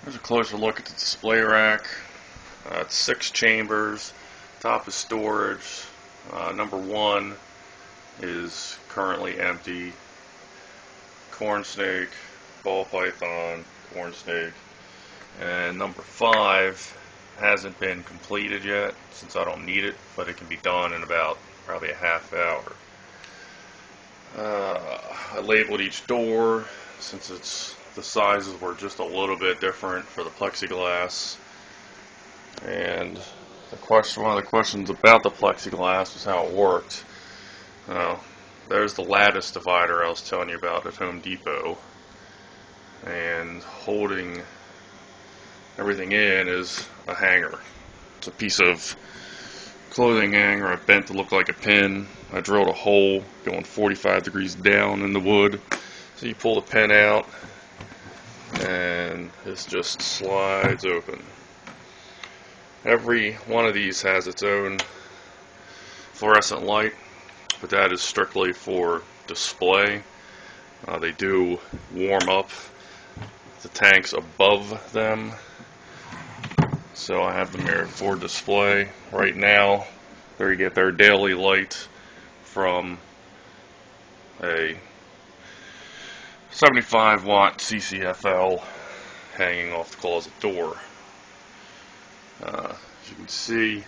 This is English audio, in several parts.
Here's a closer look at the display rack. It's 6 chambers. Top is storage. Number 1 is currently empty. Corn snake, ball python, corn snake. And number 5 hasn't been completed yet since I don't need it, but it can be done in about probably a half hour. I labeled each door since the sizes were just a little bit different for the plexiglass. And one of the questions about the plexiglass was how it worked. There's the lattice divider I was telling you about at Home Depot, and holding everything in is a hanger. It's a piece of clothing hanger I bent to look like a pin. I drilled a hole going 45 degrees down in the wood. So you pull the pin out and this just slides open. Every one of these has its own fluorescent light, but that is strictly for display. They do warm up the tanks above them, so I have them here for display. Right now, they get their daily light from a 75 watt CCFL hanging off the closet door. As you can see,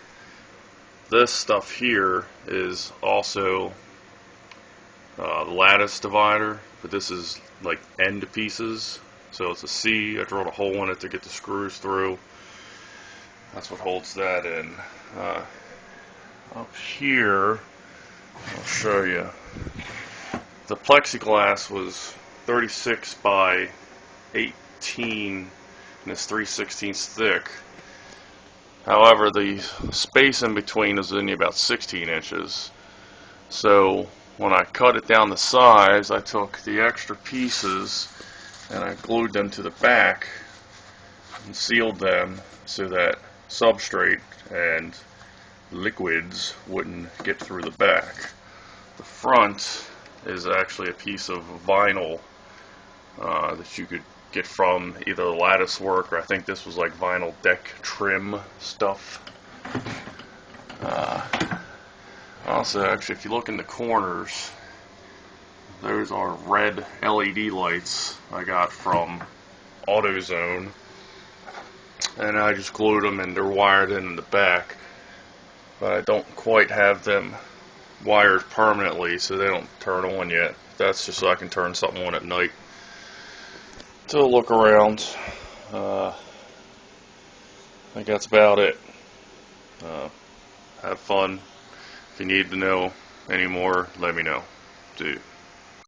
this stuff here is also the lattice divider, but this is like end pieces, so it's a C. I drilled a hole in it to get the screws through. That's what holds that in. Up here, I'll show you. The plexiglass was 36 by 18 and it's 3/16 thick. However, the space in between is only about 16 inches. So when I cut it down the size, I took the extra pieces and I glued them to the back and sealed them so that substrate and liquids wouldn't get through the back. The front is actually a piece of vinyl that you could get from either the lattice work, or I think this was like vinyl deck trim stuff. Also, actually, if you look in the corners, those are red LED lights I got from AutoZone, and I just glued them and they're wired in the back, but I don't quite have them wired permanently so they don't turn on yet. That's just so I can turn something on at night. To look around, I think that's about it. Have fun. If you need to know any more, let me know.